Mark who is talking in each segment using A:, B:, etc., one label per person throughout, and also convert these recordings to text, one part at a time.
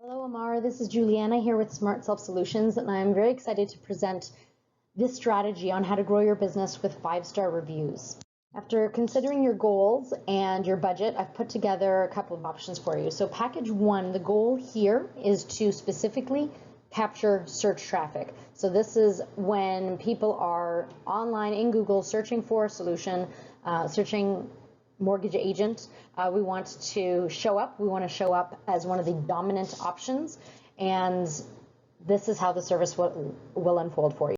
A: Hello, Amar. This is Juliana here with Smart Self Solutions, and I'm very excited to present this strategy on how to grow your business with 5-star reviews. After considering your goals and your budget, I've put together a couple of options for you. So package one, the goal here is to specifically capture search traffic. So this is when people are online in Google searching for a solution, searching mortgage agent. We want to show up. We want to show up as one of the dominant options, and this is how the service will unfold for you.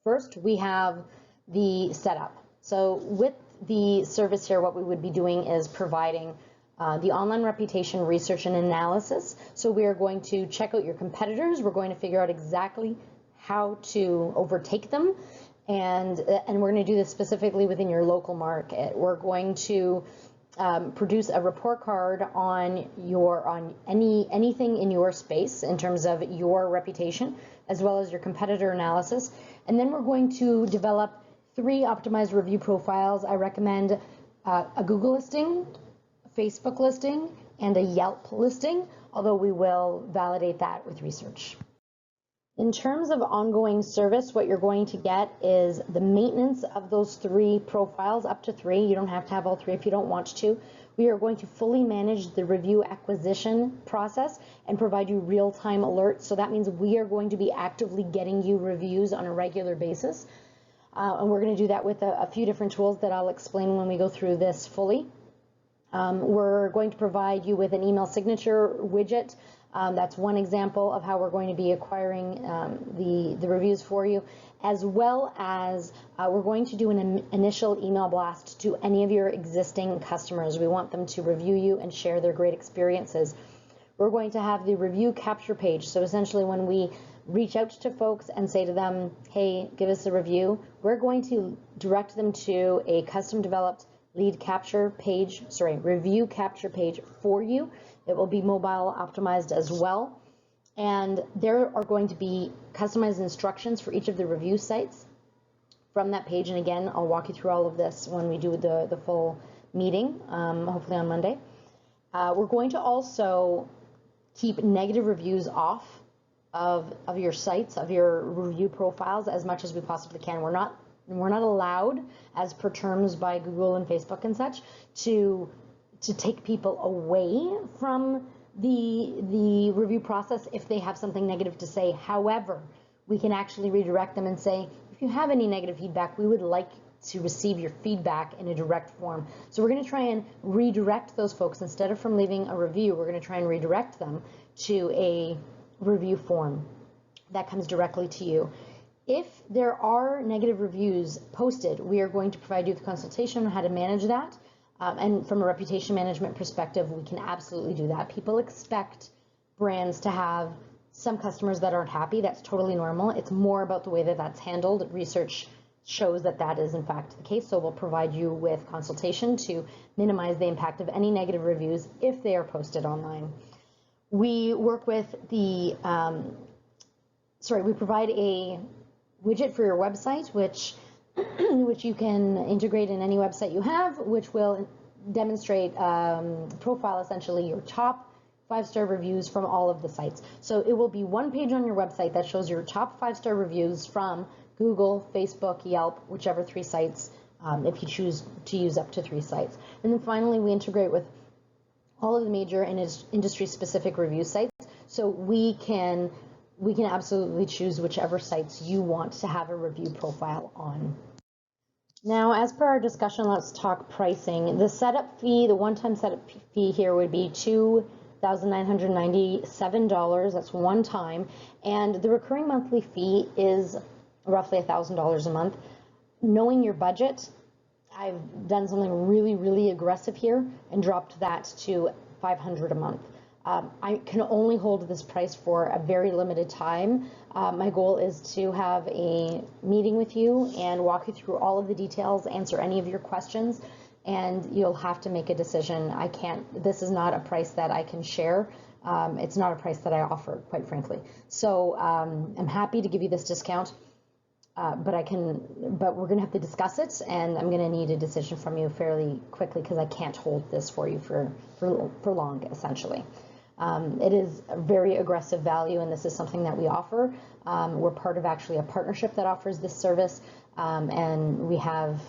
A: First, we have the setup. So with the service here, what we would be doing is providing the online reputation research and analysis. So we are going to check out your competitors. We're going to figure out exactly how to overtake them. And we're going to do this specifically within your local market. We're going to produce a report card on anything in your space in terms of your reputation, as well as your competitor analysis. And then we're going to develop 3 optimized review profiles. I recommend a Google listing, a Facebook listing, and a Yelp listing, although we will validate that with research. In terms of ongoing service, what you're going to get is the maintenance of those 3 profiles, up to 3. You don't have to have all 3 if you don't want to. We are going to fully manage the review acquisition process and provide you real-time alerts. So that means we are going to be actively getting you reviews on a regular basis. And we're going to do that with a few different tools that I'll explain when we go through this fully. We're going to provide you with an email signature widget. That's one example of how we're going to be acquiring the reviews for you, as well as we're going to do an initial email blast to any of your existing customers. We want them to review you and share their great experiences. We're going to have the review capture page. So essentially when we reach out to folks and say to them, hey, give us a review, we're going to direct them to a custom developed review capture page for you. It will be mobile optimized as well. And there are going to be customized instructions for each of the review sites from that page. And again, I'll walk you through all of this when we do the full meeting, hopefully on Monday. We're going to also keep negative reviews off of your sites, of your review profiles as much as we possibly can. We're not allowed, as per terms by Google and Facebook and such, to take people away from the review process if they have something negative to say. However, we can actually redirect them and say, if you have any negative feedback, we would like to receive your feedback in a direct form. So we're going to try and redirect those folks. Instead of from leaving a review, we're going to try and redirect them to a review form that comes directly to you. If there are negative reviews posted, we are going to provide you with a consultation on how to manage that. And from a reputation management perspective, we can absolutely do that. People expect brands to have some customers that aren't happy. That's totally normal. It's more about the way that that's handled. Research shows that that is in fact the case. So we'll provide you with consultation to minimize the impact of any negative reviews if they are posted online. We work with we provide a widget for your website, which you can integrate in any website you have, which will demonstrate, profile essentially your top 5-star reviews from all of the sites. So it will be one page on your website that shows your top 5-star reviews from Google, Facebook, Yelp, whichever 3 sites, if you choose to use up to 3 sites. And then finally, we integrate with all of the major and industry-specific review sites, so we can absolutely choose whichever sites you want to have a review profile on. Now, as per our discussion, let's talk pricing. The setup fee, the one-time setup fee here would be $2,997. That's one time. And the recurring monthly fee is roughly $1,000 a month. Knowing your budget, I've done something really, really aggressive here and dropped that to $500 a month. I can only hold this price for a very limited time. My goal is to have a meeting with you and walk you through all of the details, answer any of your questions, and you'll have to make a decision. This is not a price that I can share. It's not a price that I offer, quite frankly. So I'm happy to give you this discount, but we're going to have to discuss it, and I'm going to need a decision from you fairly quickly because I can't hold this for you for long, essentially. It is a very aggressive value, and this is something that we offer. We're part of actually a partnership that offers this service, and we have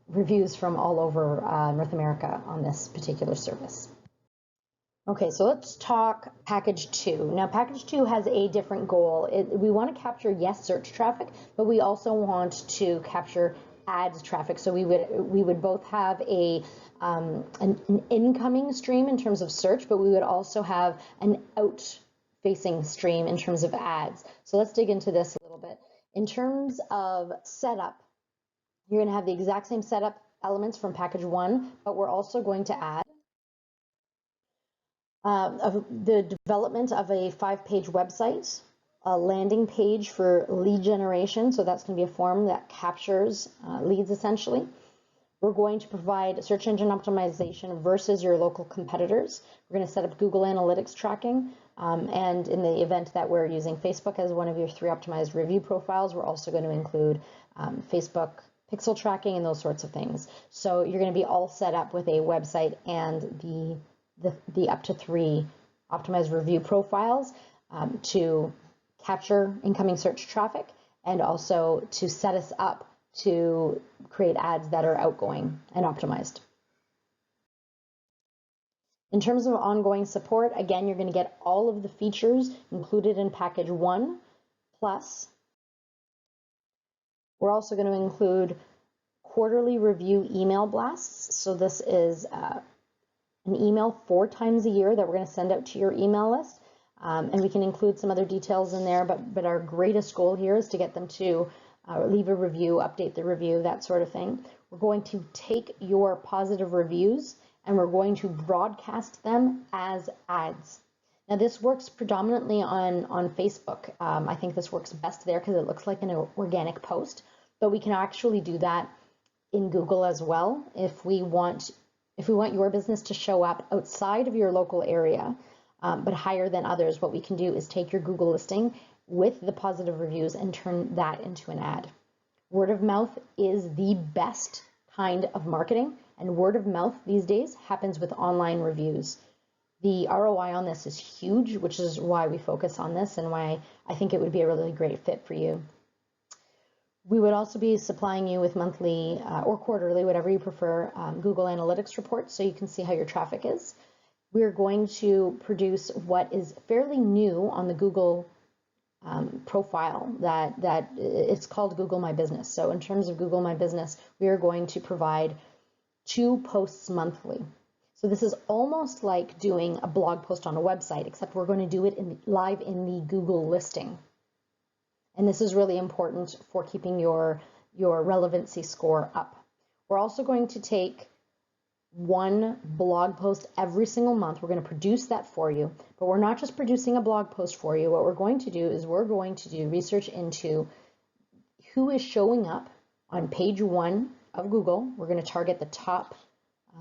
A: reviews from all over North America on this particular service. Okay, so let's talk package 2. Now, package 2 has a different goal. We want to capture, yes, search traffic, but we also want to capture ads traffic. So we would both have an incoming stream in terms of search, but we would also have an out-facing stream in terms of ads. So let's dig into this a little bit. In terms of setup, you're going to have the exact same setup elements from package 1, but we're also going to add of the development of a 5-page website, a landing page for lead generation. So that's going to be a form that captures leads essentially. We're going to provide search engine optimization versus your local competitors. We're going to set up Google Analytics tracking. And in the event that we're using Facebook as one of your 3 optimized review profiles, we're also going to include Facebook pixel tracking and those sorts of things. So you're going to be all set up with a website and the up to 3 optimized review profiles to capture incoming search traffic and also to set us up to create ads that are outgoing and optimized. In terms of ongoing support, again, you're going to get all of the features included in package 1, plus we're also going to include quarterly review email blasts. So this is an email 4 times a year that we're going to send out to your email list. And we can include some other details in there, but our greatest goal here is to get them to leave a review, update the review, that sort of thing. We're going to take your positive reviews and we're going to broadcast them as ads. Now this works predominantly on Facebook. I think this works best there because it looks like an organic post, but we can actually do that in Google as well if we want your business to show up outside of your local area, but higher than others. What we can do is take your Google listing with the positive reviews and turn that into an ad. Word of mouth is the best kind of marketing, and word of mouth these days happens with online reviews. The ROI on this is huge, which is why we focus on this and why I think it would be a really great fit for you. We would also be supplying you with monthly or quarterly, whatever you prefer, Google Analytics reports so you can see how your traffic is. We're going to produce what is fairly new on the Google profile that it's called Google My Business. So in terms of Google My Business, we are going to provide 2 posts monthly. So this is almost like doing a blog post on a website, except we're going to do it live in the Google listing. And this is really important for keeping your relevancy score up. We're also going to take 1 blog post every single month. We're going to produce that for you, but we're not just producing a blog post for you. What we're going to do is we're going to do research into who is showing up on page 1 of Google. We're going to target the top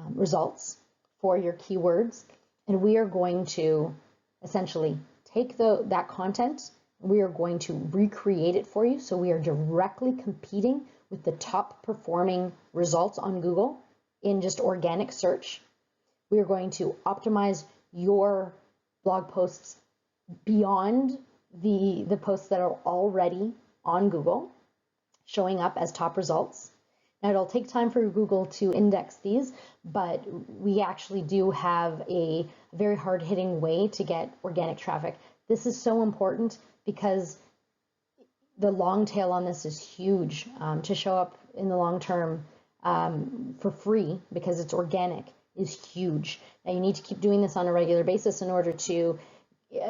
A: results for your keywords, and we are going to essentially take that content. We are going to recreate it for you, so we are directly competing with the top performing results on Google in just organic search. We are going to optimize your blog posts beyond the posts that are already on Google, showing up as top results. Now, it'll take time for Google to index these, but we actually do have a very hard-hitting way to get organic traffic. This is so important because the long tail on this is huge. To show up in the long term for free because it's organic is huge. Now you need to keep doing this on a regular basis in order to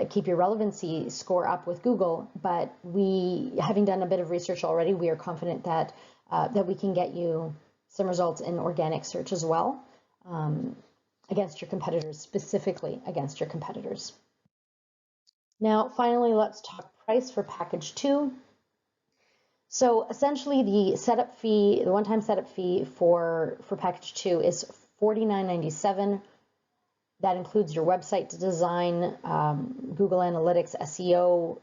A: keep your relevancy score up with Google, but having done a bit of research already, we are confident that we can get you some results in organic search as well against your competitors, specifically against your competitors. Now, finally, let's talk price for package 2. So essentially the setup fee, the one-time setup fee for package 2 is $49.97. That includes your website design, Google Analytics, SEO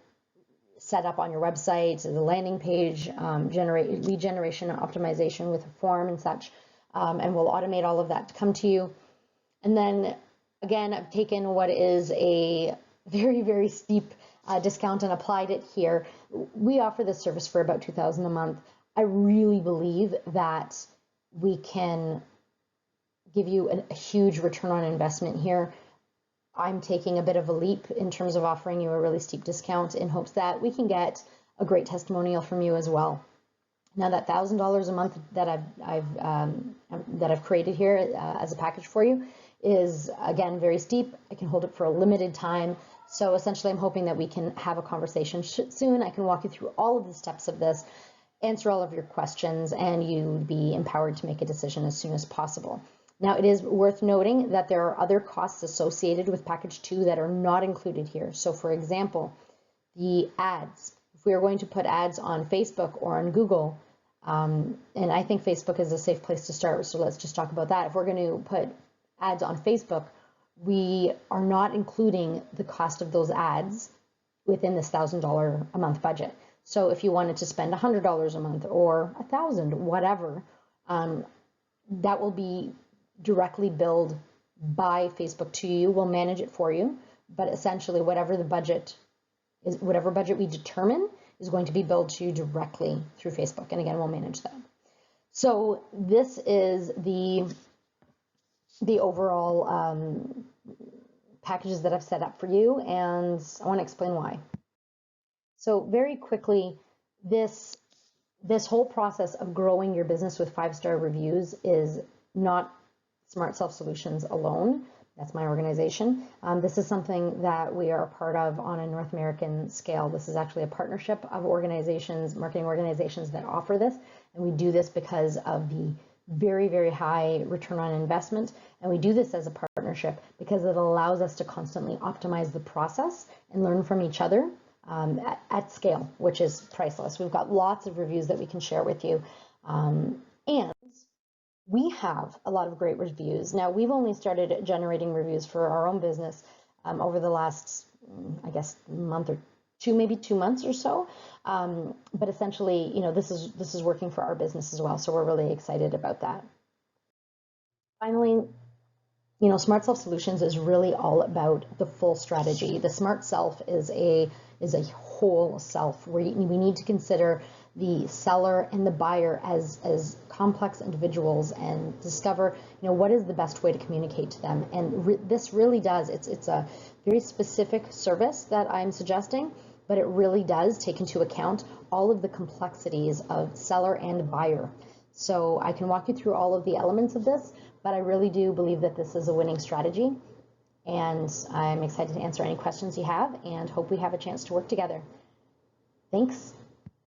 A: setup on your website, the landing page, lead generation and optimization with a form and such, and we'll automate all of that to come to you. And then Again, I've taken what is a very, very steep discount and applied it here. We offer this service for about $2,000 a month. I really believe that we can give you a huge return on investment here. I'm taking a bit of a leap in terms of offering you a really steep discount in hopes that we can get a great testimonial from you as well. Now that $1,000 a month that I've created here as a package for you is, again, very steep. I can hold it for a limited time. So essentially, I'm hoping that we can have a conversation soon. I can walk you through all of the steps of this, answer all of your questions, and you be empowered to make a decision as soon as possible. Now, it is worth noting that there are other costs associated with package 2 that are not included here. So for example, the ads. If we are going to put ads on Facebook or on Google, and I think Facebook is a safe place to start, so let's just talk about that. If we're going to put ads on Facebook, we are not including the cost of those ads within this $1,000 a month budget. So if you wanted to spend $100 a month or $1,000, whatever, that will be directly billed by Facebook to you. We'll manage it for you, but essentially whatever the budget is, whatever budget we determine is going to be billed to you directly through Facebook. And again, we'll manage that. So this is the overall packages that I've set up for you, and I want to explain why. So very quickly, this whole process of growing your business with 5-star reviews is not Smart Self Solutions alone. That's my organization. This is something that we are a part of on a North American scale. This is actually a partnership of organizations, marketing organizations that offer this. And we do this because of the very, very high return on investment. And we do this as a partnership because it allows us to constantly optimize the process and learn from each other at scale, which is priceless. We've got lots of reviews that we can share with you. And we have a lot of great reviews. Now, we've only started generating reviews for our own business over the last, I guess, month or two, maybe 2 months or so. But essentially, you know, this is working for our business as well. So we're really excited about that. Finally, you know, Smart Self Solutions is really all about the full strategy. The Smart Self is a whole self where we need to consider the seller and the buyer as complex individuals and discover, you know, what is the best way to communicate to them. And this really does, it's a very specific service that I'm suggesting, but it really does take into account all of the complexities of seller and buyer. So I can walk you through all of the elements of this, but I really do believe that this is a winning strategy. And I'm excited to answer any questions you have and hope we have a chance to work together. Thanks.